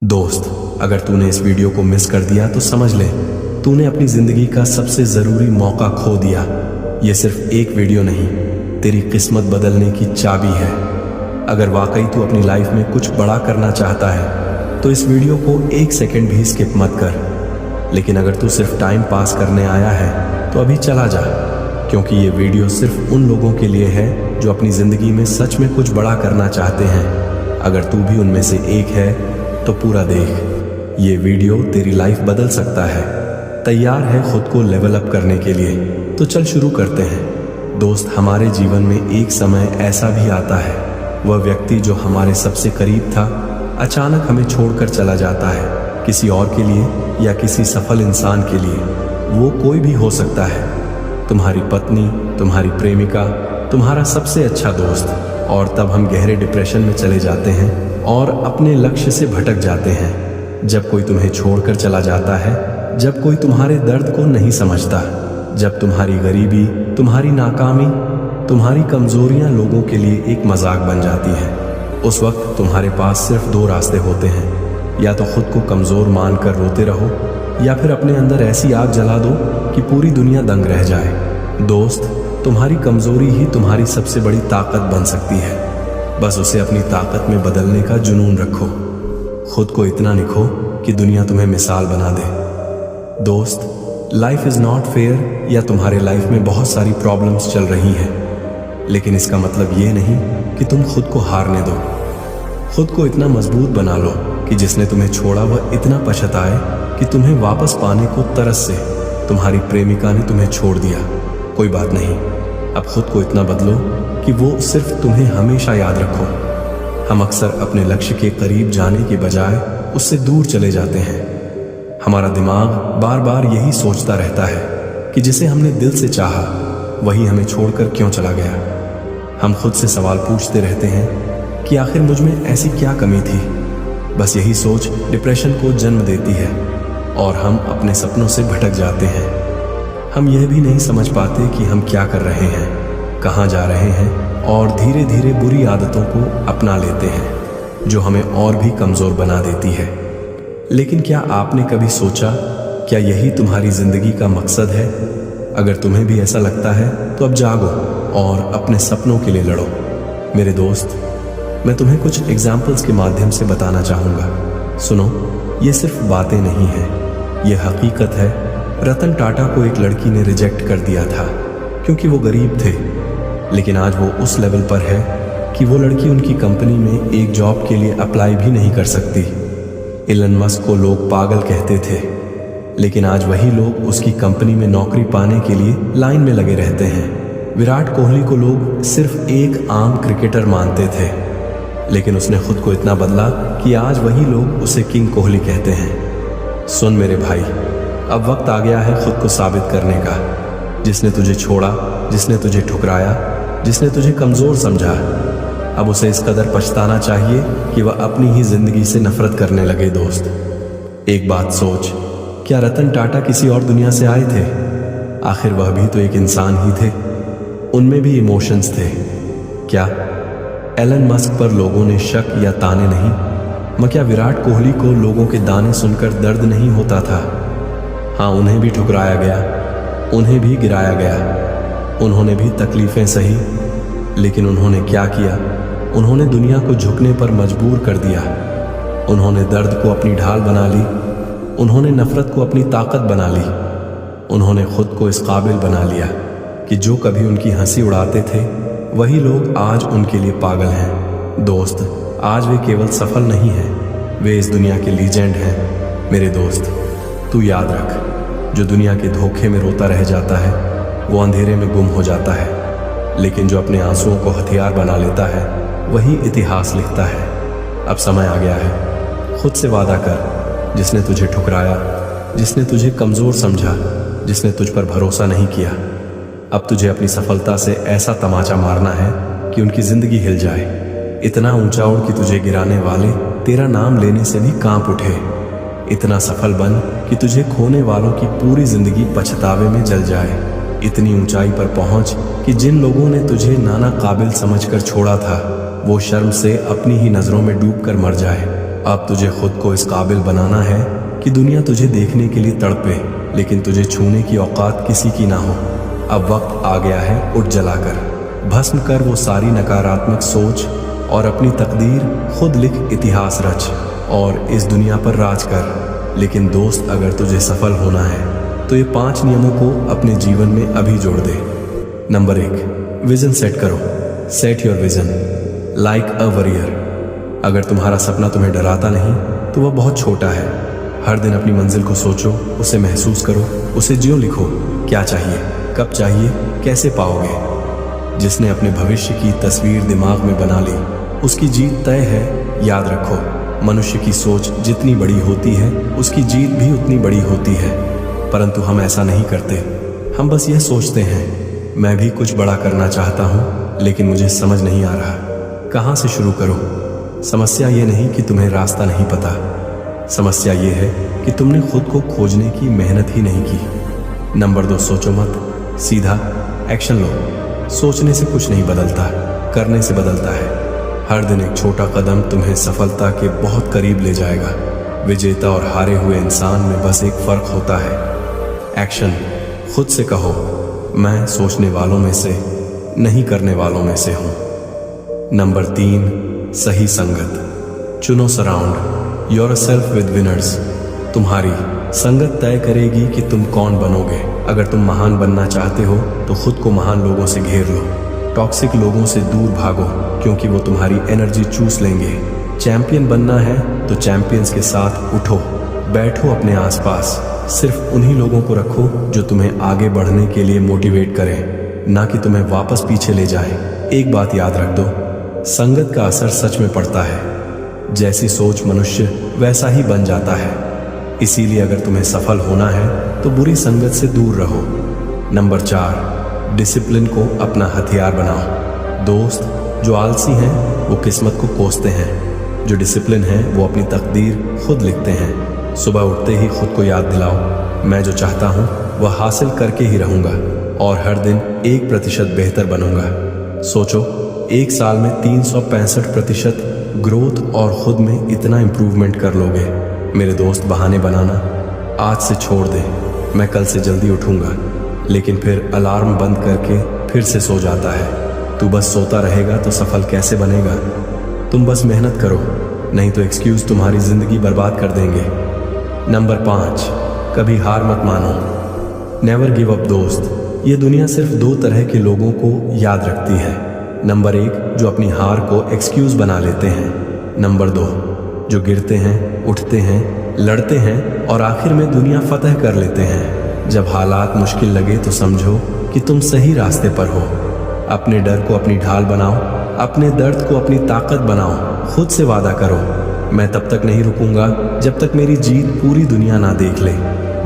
दोस्त, अगर तूने इस वीडियो को मिस कर दिया तो समझ ले तूने अपनी जिंदगी का सबसे जरूरी मौका खो दिया। यह सिर्फ एक वीडियो नहीं, तेरी किस्मत बदलने की चाबी है। अगर वाकई तू अपनी लाइफ में कुछ बड़ा करना चाहता है तो इस वीडियो को एक सेकंड भी स्किप मत कर। लेकिन अगर तू सिर्फ टाइम पास करने आया है तो अभी चला जा, क्योंकि ये वीडियो सिर्फ उन लोगों के लिए है जो अपनी जिंदगी में सच में कुछ बड़ा करना चाहते हैं। अगर तू भी उनमें से एक है तो पूरा देख, ये वीडियो तेरी लाइफ बदल सकता है। तैयार है खुद को लेवल अप करने के लिए? तो चल शुरू करते हैं। दोस्त, हमारे जीवन में एक समय ऐसा भी आता है, वह व्यक्ति जो हमारे सबसे करीब था अचानक हमें छोड़कर चला जाता है, किसी और के लिए या किसी सफल इंसान के लिए। वो कोई भी हो सकता है, तुम्हारी पत्नी, तुम्हारी प्रेमिका, तुम्हारा सबसे अच्छा दोस्त। और तब हम गहरे डिप्रेशन में चले जाते हैं और अपने लक्ष्य से भटक जाते हैं। जब कोई तुम्हें छोड़कर चला जाता है, जब कोई तुम्हारे दर्द को नहीं समझता, जब तुम्हारी गरीबी, तुम्हारी नाकामी, तुम्हारी कमजोरियां लोगों के लिए एक मजाक बन जाती है, उस वक्त तुम्हारे पास सिर्फ दो रास्ते होते हैं। या तो खुद को कमजोर मानकर रोते रहो, या फिर अपने अंदर ऐसी आग जला दो कि पूरी दुनिया दंग रह जाए। दोस्त, तुम्हारी कमजोरी ही तुम्हारी सबसे बड़ी ताकत बन सकती है। बस उसे अपनी ताकत में बदलने का जुनून रखो। खुद को इतना निखो कि दुनिया तुम्हें मिसाल बना दे। दोस्त, लाइफ इज नॉट फेयर या तुम्हारे लाइफ में बहुत सारी प्रॉब्लम्स चल रही हैं, लेकिन इसका मतलब ये नहीं कि तुम खुद को हारने दो। खुद को इतना मजबूत बना लो कि जिसने तुम्हें छोड़ा वह इतना पछताए कि तुम्हें वापस पाने को तरस से। तुम्हारी प्रेमिका ने तुम्हें छोड़ दिया, कोई बात नहीं, अब खुद को इतना बदलो कि वो सिर्फ तुम्हें हमेशा याद रखो। हम अक्सर अपने लक्ष्य के करीब जाने के बजाय उससे दूर चले जाते हैं। हमारा दिमाग बार बार यही सोचता रहता है कि जिसे हमने दिल से चाहा वही हमें छोड़कर क्यों चला गया। हम खुद से सवाल पूछते रहते हैं कि आखिर मुझ में ऐसी क्या कमी थी। बस यही सोच डिप्रेशन को जन्म देती है और हम अपने सपनों से भटक जाते हैं। हम यह भी नहीं समझ पाते कि हम क्या कर रहे हैं, कहाँ जा रहे हैं, और धीरे धीरे बुरी आदतों को अपना लेते हैं जो हमें और भी कमज़ोर बना देती है। लेकिन क्या आपने कभी सोचा, क्या यही तुम्हारी ज़िंदगी का मकसद है? अगर तुम्हें भी ऐसा लगता है तो अब जागो और अपने सपनों के लिए लड़ो। मेरे दोस्त, मैं तुम्हें कुछ एग्जाम्पल्स के माध्यम से बताना चाहूँगा। सुनो, ये सिर्फ बातें नहीं हैं, ये हकीकत है। रतन टाटा को एक लड़की ने रिजेक्ट कर दिया था क्योंकि वो गरीब थे, लेकिन आज वो उस लेवल पर है कि वो लड़की उनकी कंपनी में एक जॉब के लिए अप्लाई भी नहीं कर सकती। एलन मस्क को लोग पागल कहते थे, लेकिन आज वही लोग उसकी कंपनी में नौकरी पाने के लिए लाइन में लगे रहते हैं। विराट कोहली को लोग सिर्फ एक आम क्रिकेटर मानते थे, लेकिन उसने खुद को इतना बदला कि आज वही लोग उसे किंग कोहली कहते हैं। सुन मेरे भाई, अब वक्त आ गया है खुद को साबित करने का। जिसने तुझे छोड़ा, जिसने तुझे ठुकराया, जिसने तुझे कमजोर समझा, अब उसे इस कदर पछताना चाहिए कि वह अपनी ही जिंदगी से नफरत करने लगे। दोस्त, एक बात सोच, क्या रतन टाटा किसी और दुनिया से आए थे? आखिर वह भी तो एक इंसान ही थे, उनमें भी इमोशंस थे। क्या एलन मस्क पर लोगों ने शक या ताने नहीं, मगर क्या विराट कोहली को लोगों के दाने सुनकर दर्द नहीं होता था? हाँ, उन्हें भी ठुकराया गया, उन्हें भी गिराया गया, उन्होंने भी तकलीफें सही, लेकिन उन्होंने क्या किया? उन्होंने दुनिया को झुकने पर मजबूर कर दिया। उन्होंने दर्द को अपनी ढाल बना ली, उन्होंने नफरत को अपनी ताकत बना ली, उन्होंने खुद को इस काबिल बना लिया कि जो कभी उनकी हंसी उड़ाते थे वही लोग आज उनके लिए पागल हैं। दोस्त, आज वे केवल सफल नहीं हैं, वे इस दुनिया के लीजेंड हैं। मेरे दोस्त, तू याद रख, जो दुनिया के धोखे में रोता रह जाता है वो अंधेरे में गुम हो जाता है, लेकिन जो अपने आंसुओं को हथियार बना लेता है वही इतिहास लिखता है। अब समय आ गया है, खुद से वादा कर, जिसने तुझे ठुकराया, जिसने तुझे कमज़ोर समझा, जिसने तुझ पर भरोसा नहीं किया, अब तुझे अपनी सफलता से ऐसा तमाचा मारना है कि उनकी ज़िंदगी हिल जाए। इतना ऊंचा उड़ कि तुझे गिराने वाले तेरा नाम लेने से भी कांप उठे। इतना सफल बन कि तुझे खोने वालों की पूरी जिंदगी पछतावे में जल जाए। इतनी ऊंचाई पर पहुंच कि जिन लोगों ने तुझे नाना काबिल समझकर छोड़ा था वो शर्म से अपनी ही नजरों में डूबकर मर जाए। अब तुझे खुद को इस काबिल बनाना है कि दुनिया तुझे देखने के लिए तड़पे, लेकिन तुझे छूने की औकात किसी की ना हो। अब वक्त आ गया है, उठ जलाकर भस्म कर वो सारी नकारात्मक सोच और अपनी तकदीर खुद लिख, इतिहास रच और इस दुनिया पर राज कर। लेकिन दोस्त, अगर तुझे सफल होना है तो ये 5 नियमों को अपने जीवन में अभी जोड़ दे। नंबर 1, विजन सेट करो। Set your vision like a warrior. अगर तुम्हारा सपना तुम्हें डराता नहीं तो वह बहुत छोटा है। हर दिन अपनी मंजिल को सोचो, उसे महसूस करो, उसे ज्यों लिखो। क्या चाहिए, कब चाहिए, कैसे पाओगे। जिसने अपने भविष्य की तस्वीर दिमाग में बना ली उसकी जीत तय है। याद रखो, मनुष्य की सोच जितनी बड़ी होती है उसकी जीत भी उतनी बड़ी होती है। परंतु हम ऐसा नहीं करते। हम बस यह सोचते हैं, मैं भी कुछ बड़ा करना चाहता हूँ, लेकिन मुझे समझ नहीं आ रहा कहाँ से शुरू करूँ। समस्या ये नहीं कि तुम्हें रास्ता नहीं पता, समस्या ये है कि तुमने खुद को खोजने की मेहनत ही नहीं की। नंबर 2, सोचो मत, सीधा एक्शन लो। सोचने से कुछ नहीं बदलता, करने से बदलता है। हर दिन एक छोटा कदम तुम्हें सफलता के बहुत करीब ले जाएगा। विजेता और हारे हुए इंसान में बस एक फर्क होता है, एक्शन। खुद से कहो, मैं सोचने वालों में से नहीं, करने वालों में से हूं। नंबर 3, सही संगत चुनो। Surround yourself with winners. तुम्हारी संगत तय करेगी कि तुम कौन बनोगे। अगर तुम महान बनना चाहते हो तो खुद को महान लोगों से घेर लो। टॉक्सिक लोगों से दूर भागो, क्योंकि वो तुम्हारी एनर्जी चूस लेंगे। चैंपियन बनना है तो चैंपियंस के साथ उठो, बैठो अपने आसपास। सिर्फ उन्हीं लोगों को रखो जो तुम्हें आगे बढ़ने के लिए मोटिवेट करें, ना कि तुम्हें वापस पीछे ले जाए। एक बात याद रख दो, संगत का असर सच में पड़ता है। जैसी सोच मनुष्य वैसा ही बन जाता है। इसीलिए अगर तुम्हें सफल होना है तो बुरी संगत से दूर रहो। नंबर 4, डिसिप्लिन को अपना हथियार बनाओ। दोस्त, जो आलसी हैं वो किस्मत को कोसते हैं, जो डिसिप्लिन है वो अपनी तकदीर खुद लिखते हैं। सुबह उठते ही खुद को याद दिलाओ, मैं जो चाहता हूँ वह हासिल करके ही रहूँगा और हर दिन 1% बेहतर बनूंगा। सोचो, एक साल में 365% ग्रोथ और खुद में इतना इम्प्रूवमेंट कर लोगे। मेरे दोस्त, बहाने बनाना आज से छोड़ दे। मैं कल से जल्दी उठूंगा, लेकिन फिर अलार्म बंद करके फिर से सो जाता है। तू बस सोता रहेगा तो सफल कैसे बनेगा। तुम बस मेहनत करो, नहीं तो एक्सक्यूज तुम्हारी जिंदगी बर्बाद कर देंगे। नंबर 5, कभी हार मत मानो। Never give up. दोस्त, ये दुनिया सिर्फ 2 तरह के लोगों को याद रखती है। नंबर 1, जो अपनी हार को एक्सक्यूज बना लेते हैं। नंबर 2, जो गिरते हैं, उठते हैं, लड़ते हैं और आखिर में दुनिया फतह कर लेते हैं। जब हालात मुश्किल लगे तो समझो कि तुम सही रास्ते पर हो। अपने डर को अपनी ढाल बनाओ, अपने दर्द को अपनी ताकत बनाओ। खुद से वादा करो, मैं तब तक नहीं रुकूंगा जब तक मेरी जीत पूरी दुनिया ना देख ले।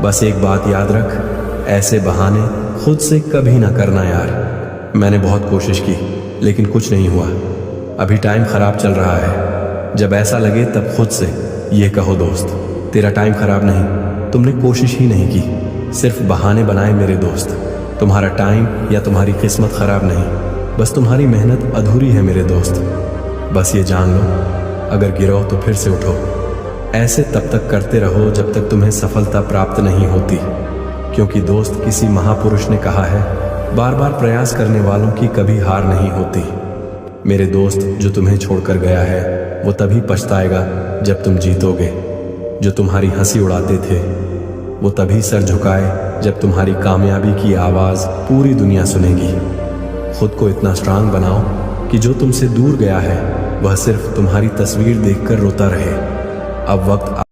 बस एक बात याद रख, ऐसे बहाने खुद से कभी ना करना यार। मैंने बहुत कोशिश की लेकिन कुछ नहीं हुआ। अभी टाइम खराब चल रहा है। जब ऐसा लगे तब खुद से ये कहो, दोस्त तेरा टाइम खराब नहीं, तुमने कोशिश ही नहीं की, सिर्फ बहाने बनाए मेरे दोस्त। तुम्हारा टाइम या तुम्हारी किस्मत खराब नहीं, बस तुम्हारी मेहनत अधूरी है मेरे दोस्त। बस ये जान लो, अगर गिरो तो फिर से उठो। ऐसे तब तक करते रहो जब तक तुम्हें सफलता प्राप्त नहीं होती, क्योंकि दोस्त, किसी महापुरुष ने कहा है, बार बार प्रयास करने वालों की कभी हार नहीं होती। मेरे दोस्त, जो तुम्हें छोड़कर गया है वो तभी पछताएगा जब तुम जीतोगे। जो तुम्हारी हंसी उड़ाते थे वो तभी सर झुकाए जब तुम्हारी कामयाबी की आवाज पूरी दुनिया सुनेगी। खुद को इतना स्ट्रांग बनाओ कि जो तुमसे दूर गया है वह सिर्फ तुम्हारी तस्वीर देखकर रोता रहे। अब वक्त